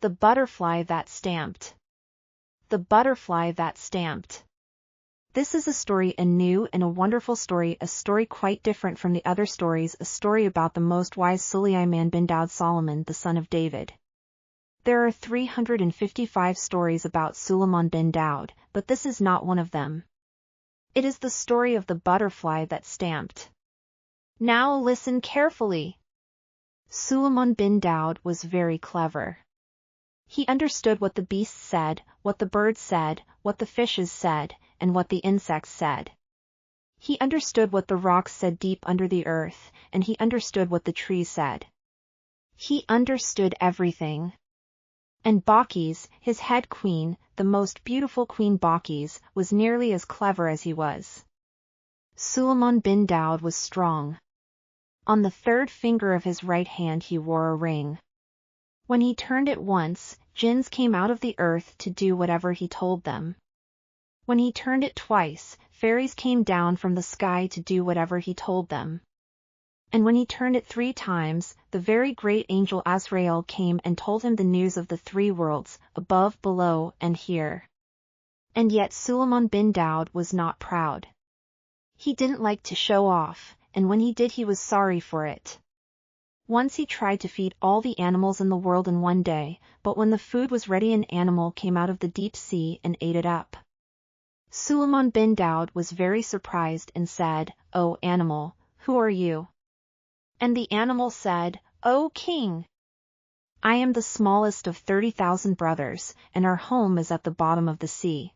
The butterfly that stamped. The butterfly that stamped. This is a story, a new and a wonderful story, a story quite different from the other stories, a story about the most wise Suleiman-bin-Daoud, Solomon, the son of David. There are 355 stories about Suleiman-bin-Daoud, but this is not one of them. It is the story of the butterfly that stamped. Now listen carefully. Suleiman-bin-Daoud was very clever. He understood what the beasts said, what the birds said, what the fishes said, and what the insects said. He understood what the rocks said deep under the earth, and he understood what the trees said. He understood everything. And Balkis, his head queen, the most beautiful Queen Balkis, was nearly as clever as he was. Suleiman-bin-Daoud was strong. On the third finger of his right hand he wore a ring. When he turned it once, jinns came out of the earth to do whatever he told them. When he turned it twice, fairies came down from the sky to do whatever he told them. And when he turned it 3 times, the very great angel Azrael came and told him the news of the 3 worlds, above, below, and here. And yet Suleiman-bin-Daoud was not proud. He didn't like to show off, and when he did he was sorry for it. Once he tried to feed all the animals in the world in one day, but when the food was ready an animal came out of the deep sea and ate it up. Suleiman-bin-Daoud was very surprised and said, "Oh animal, who are you?" And the animal said, "O king! I am the smallest of 30,000 brothers, and our home is at the bottom of the sea.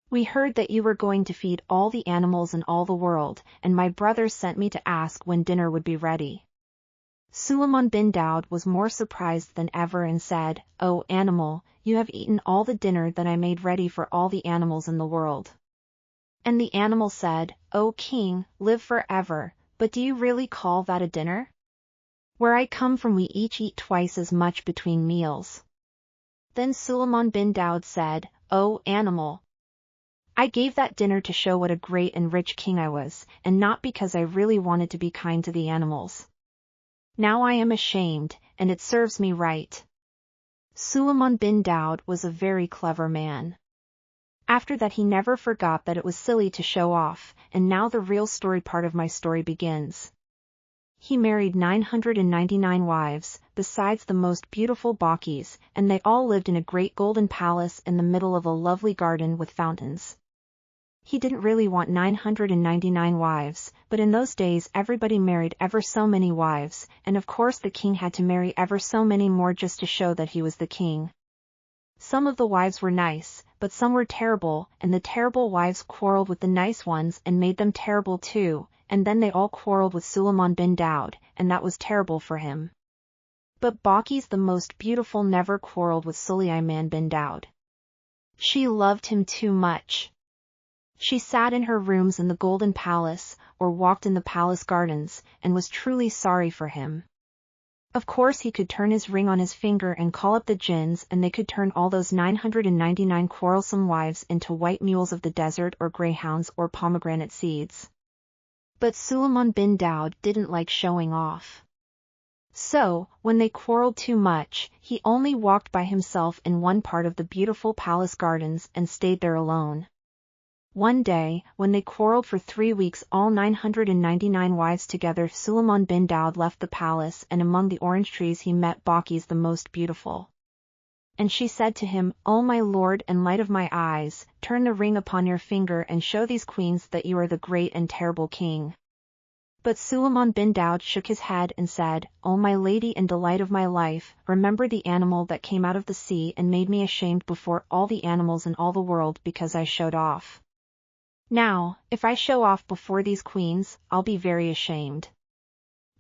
We heard that you were going to feed all the animals in all the world, and my brothers sent me to ask when dinner would be ready." Suleiman-bin-Daoud was more surprised than ever and said, "Oh animal, you have eaten all the dinner that I made ready for all the animals in the world." And the animal said, "O king, live forever, but do you really call that a dinner? Where I come from we each eat twice as much between meals." Then Suleiman-bin-Daoud said, "O animal! I gave that dinner to show what a great and rich king I was, and not because I really wanted to be kind to the animals. Now I am ashamed, and it serves me right." Suleiman-bin-Daoud was a very clever man. After that he never forgot that it was silly to show off, and now the real story part of my story begins. He married 999 wives, besides the most beautiful Balkis, and they all lived in a great golden palace in the middle of a lovely garden with fountains. He didn't really want 999 wives, but in those days everybody married ever so many wives, and of course the king had to marry ever so many more just to show that he was the king. Some of the wives were nice, but some were terrible, and the terrible wives quarreled with the nice ones and made them terrible too, and then they all quarreled with Suleiman-bin-Daoud, and that was terrible for him. But Balkis the most beautiful never quarreled with Suleiman-bin-Daoud. She loved him too much. She sat in her rooms in the golden palace, or walked in the palace gardens, and was truly sorry for him. Of course he could turn his ring on his finger and call up the jinns, and they could turn all those 999 quarrelsome wives into white mules of the desert or greyhounds or pomegranate seeds. But Suleiman-bin-Daoud didn't like showing off. So, when they quarreled too much, he only walked by himself in one part of the beautiful palace gardens and stayed there alone. One day, when they quarreled for 3 weeks all 999 wives together, Suleiman-bin-Daoud left the palace, and among the orange trees he met Balkis the most beautiful. And she said to him, "O my lord and light of my eyes, turn the ring upon your finger and show these queens that you are the great and terrible king." But Suleiman-bin-Daoud shook his head and said, "O my lady and delight of my life, remember the animal that came out of the sea and made me ashamed before all the animals in all the world because I showed off. Now, if I show off before these queens, I'll be very ashamed."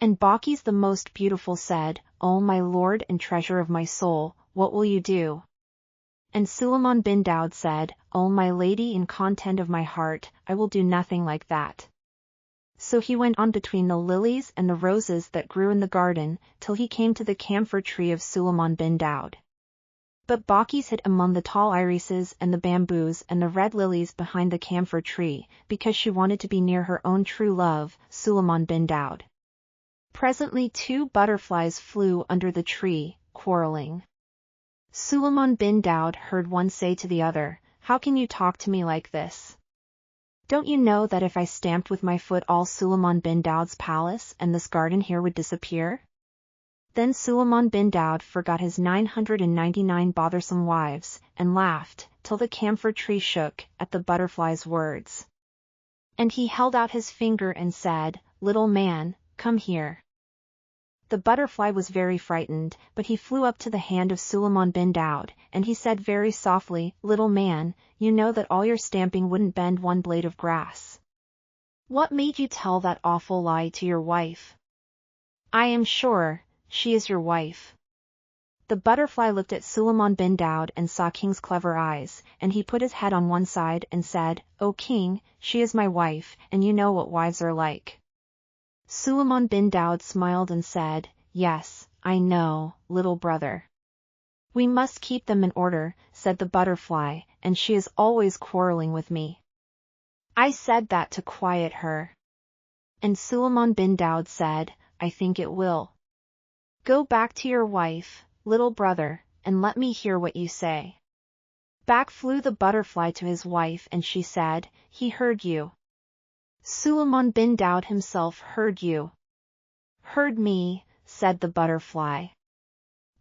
And Balkis the most beautiful said, "O my lord and treasure of my soul, what will you do?" And Suleiman-bin-Daoud said, "O my lady and content of my heart, I will do nothing like that." So he went on between the lilies and the roses that grew in the garden, till he came to the camphor tree of Suleiman-bin-Daoud. But Balkis hid among the tall irises and the bamboos and the red lilies behind the camphor tree, because she wanted to be near her own true love, Suleiman-bin-Daoud. Presently 2 butterflies flew under the tree, quarreling. Suleiman-bin-Daoud heard one say to the other, "How can you talk to me like this? Don't you know that if I stamped with my foot all Suleiman-bin-Daoud's palace and this garden here would disappear?" Then Suleiman-bin-Daoud forgot his 999 bothersome wives, and laughed, till the camphor tree shook, at the butterfly's words. And he held out his finger and said, "Little man, come here." The butterfly was very frightened, but he flew up to the hand of Suleiman-bin-Daoud, and he said very softly, "Little man, you know that all your stamping wouldn't bend one blade of grass. What made you tell that awful lie to your wife? I am sure she is your wife." The butterfly looked at Suleiman-bin-Daoud and saw King's clever eyes, and he put his head on one side and said, "O King, she is my wife, and you know what wives are like." Suleiman-bin-Daoud smiled and said, "Yes, I know, little brother. We must keep them in order," said the butterfly, "and she is always quarreling with me. I said that to quiet her." And Suleiman-bin-Daoud said, "I think it will. Go back to your wife, little brother, and let me hear what you say." Back flew the butterfly to his wife, and she said, "He heard you." Suleiman-bin-Daoud himself heard you. "Heard me," said the butterfly.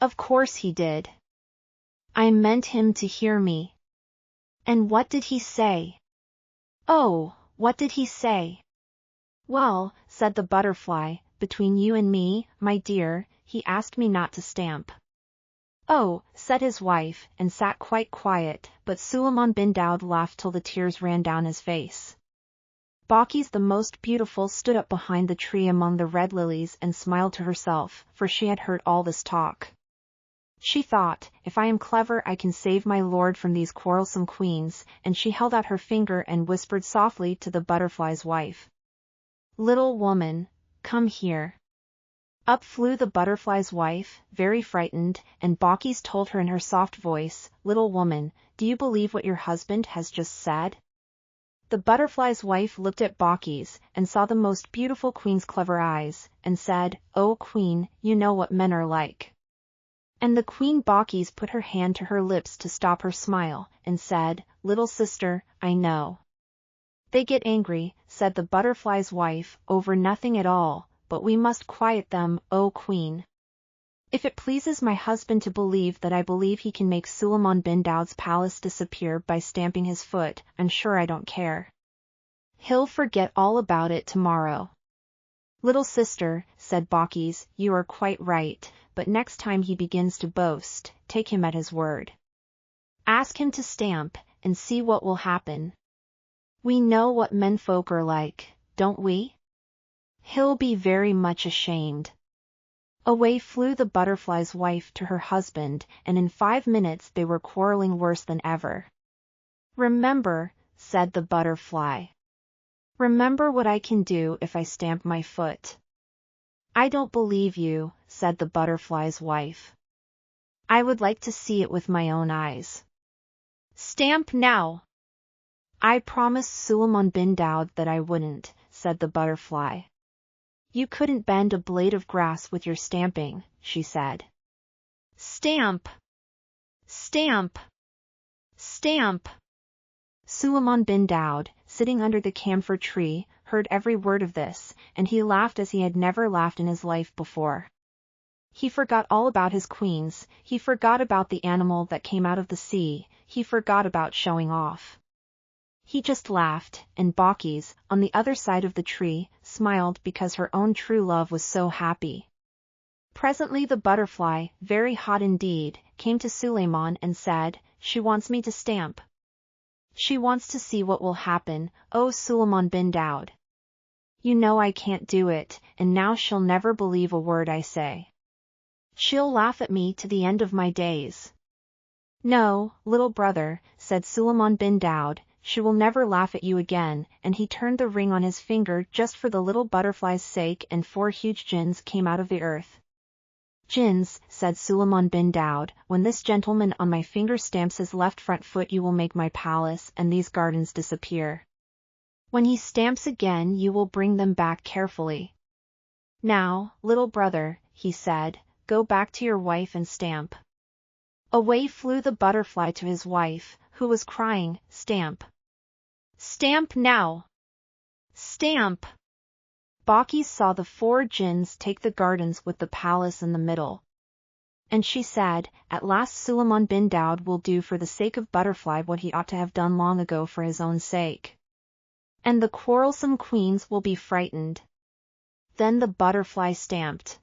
"Of course he did. I meant him to hear me." "And what did he say?" "Oh, what did he say?" "Well," said the butterfly, "between you and me, my dear, he asked me not to stamp." "Oh," said his wife, and sat quite quiet, but Suleiman-bin-Daoud laughed till the tears ran down his face. Balkis the most beautiful stood up behind the tree among the red lilies and smiled to herself, for she had heard all this talk. She thought, "If I am clever I can save my lord from these quarrelsome queens," and she held out her finger and whispered softly to the butterfly's wife, "Little woman, come here." Up flew the butterfly's wife, very frightened, and Balkis told her in her soft voice, "Little woman, do you believe what your husband has just said?" The butterfly's wife looked at Balkis, and saw the most beautiful queen's clever eyes, and said, "O queen, you know what men are like." And the queen Balkis put her hand to her lips to stop her smile, and said, "Little sister, I know. They get angry," said the butterfly's wife, "over nothing at all, but we must quiet them, O queen. If it pleases my husband to believe that I believe he can make Suleiman-bin-Daoud's palace disappear by stamping his foot, I'm sure I don't care. He'll forget all about it tomorrow." "Little sister," said Balkis, "you are quite right, but next time he begins to boast, take him at his word. Ask him to stamp, and see what will happen. We know what menfolk are like, don't we? He'll be very much ashamed." Away flew the butterfly's wife to her husband, and in 5 minutes they were quarreling worse than ever. "Remember," said the butterfly. "Remember what I can do if I stamp my foot." "I don't believe you," said the butterfly's wife. "I would like to see it with my own eyes." "Stamp now." "I promised Suleiman-bin-Daoud that I wouldn't," said the butterfly. "You couldn't bend a blade of grass with your stamping," she said. "Stamp! Stamp! Stamp!" Suleiman-bin-Daoud, sitting under the camphor tree, heard every word of this, and he laughed as he had never laughed in his life before. He forgot all about his queens, he forgot about the animal that came out of the sea, he forgot about showing off. He just laughed, and Balkis, on the other side of the tree, smiled because her own true love was so happy. Presently the butterfly, very hot indeed, came to Suleiman and said, "She wants me to stamp. She wants to see what will happen, O Suleiman-bin-Daoud. You know I can't do it, and now she'll never believe a word I say. She'll laugh at me to the end of my days." "No, little brother," said Suleiman-bin-Daoud, "she will never laugh at you again," and he turned the ring on his finger just for the little butterfly's sake, and 4 huge jinns came out of the earth. "Jinns," said Suleiman-bin-Daoud, "when this gentleman on my finger stamps his left front foot you will make my palace and these gardens disappear. When he stamps again you will bring them back carefully. Now, little brother," he said, "go back to your wife and stamp." Away flew the butterfly to his wife, who was crying, "Stamp! Stamp now! Stamp!" Baucis saw the 4 jinns take the gardens with the palace in the middle. And she said, "At last Suleiman-bin-Daoud will do for the sake of Butterfly what he ought to have done long ago for his own sake. And the quarrelsome queens will be frightened." Then the butterfly stamped.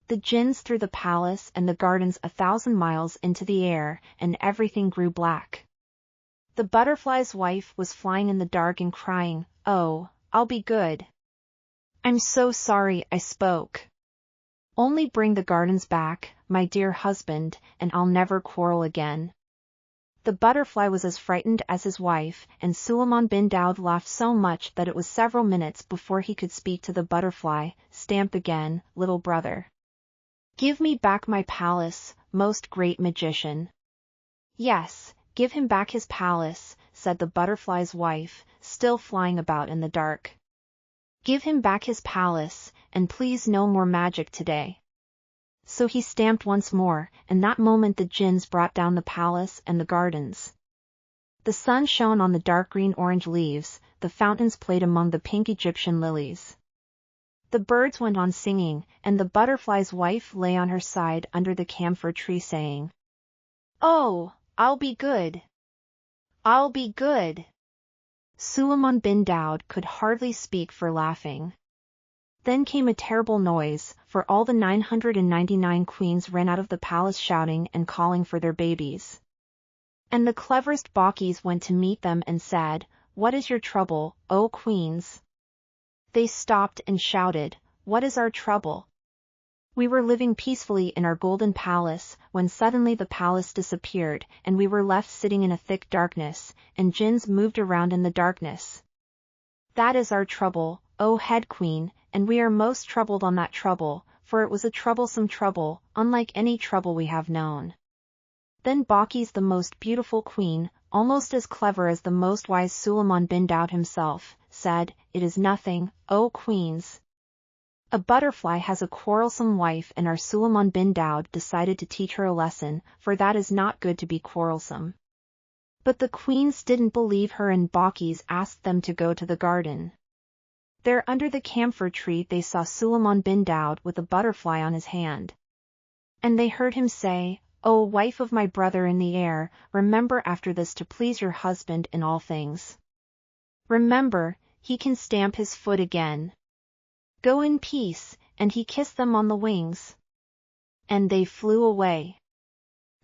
The jinns threw the palace and the gardens 1,000 miles into the air, and everything grew black. The butterfly's wife was flying in the dark and crying, "Oh, I'll be good. I'm so sorry I spoke. Only bring the gardens back, my dear husband, and I'll never quarrel again." The butterfly was as frightened as his wife, and Suleiman-bin-Daoud laughed so much that it was several minutes before he could speak to the butterfly. "Stamp again, little brother. Give me back my palace, most great magician." "Yes, give him back his palace," said the butterfly's wife, still flying about in the dark. "Give him back his palace, and please no more magic today." So he stamped once more, and that moment the jinns brought down the palace and the gardens. The sun shone on the dark green-orange leaves, the fountains played among the pink Egyptian lilies. The birds went on singing, and the butterfly's wife lay on her side under the camphor tree saying, "Oh, I'll be good. I'll be good." Suleiman-bin-Daoud could hardly speak for laughing. Then came a terrible noise, for all the 999 queens ran out of the palace shouting and calling for their babies. And the cleverest Baucis went to meet them and said, "What is your trouble, O queens?" They stopped and shouted, "What is our trouble? We were living peacefully in our golden palace, when suddenly the palace disappeared, and we were left sitting in a thick darkness, and jinns moved around in the darkness. That is our trouble, O head queen, and we are most troubled on that trouble, for it was a troublesome trouble, unlike any trouble we have known." Then Baucis, the most beautiful queen, almost as clever as the most wise Suleiman-bin-Daoud himself, said, "It is nothing, O queens. A butterfly has a quarrelsome wife, and our Suleiman-bin-Daoud decided to teach her a lesson, for that is not good to be quarrelsome." But the queens didn't believe her, and Baucis asked them to go to the garden. There under the camphor tree they saw Suleiman-bin-Daoud with a butterfly on his hand. And they heard him say, "O wife of my brother in the air, remember after this to please your husband in all things. Remember, he can stamp his foot again. Go in peace," and he kissed them on the wings. And they flew away.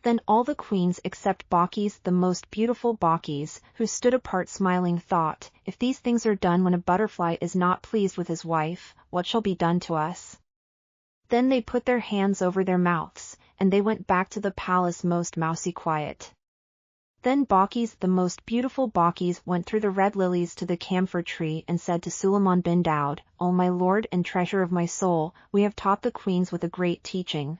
Then all the queens except Baucis, the most beautiful Baucis, who stood apart smiling, thought, "If these things are done when a butterfly is not pleased with his wife, what shall be done to us?" Then they put their hands over their mouths, and they went back to the palace most mousy quiet. Then Baucis, the most beautiful Baucis, went through the red lilies to the camphor tree and said to Suleiman-bin-Daoud, "O my lord and treasure of my soul, we have taught the queens with a great teaching."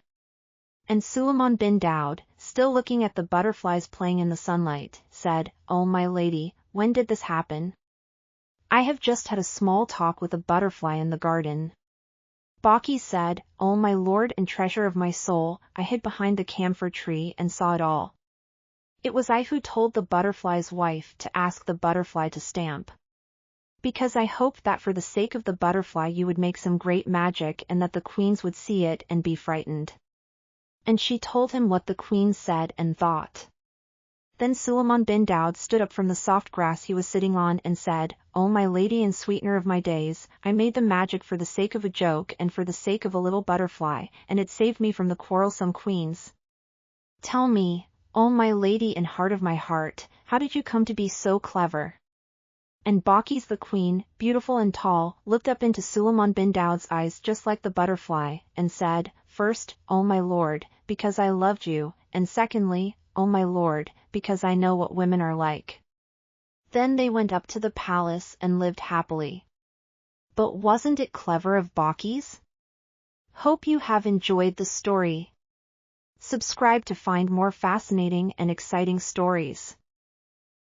And Suleiman-bin-Daoud, still looking at the butterflies playing in the sunlight, said, "O my lady, when did this happen?" "I have just had a small talk with a butterfly in the garden." Baucis said, "O my lord and treasure of my soul, I hid behind the camphor tree and saw it all. It was I who told the butterfly's wife to ask the butterfly to stamp. Because I hoped that for the sake of the butterfly you would make some great magic and that the queens would see it and be frightened." And she told him what the queens said and thought. Then Suleiman-bin-Daoud stood up from the soft grass he was sitting on and said, "O my lady and sweetener of my days, I made the magic for the sake of a joke and for the sake of a little butterfly, and it saved me from the quarrelsome queens. Tell me, O my lady and heart of my heart, how did you come to be so clever?" And Baucis the queen, beautiful and tall, looked up into Suleiman-bin-Daoud's eyes just like the butterfly, and said, "First, O my lord, because I loved you, and secondly, O my lord, because I know what women are like." Then they went up to the palace and lived happily. But wasn't it clever of Baucis? Hope you have enjoyed the story. Subscribe to find more fascinating and exciting stories.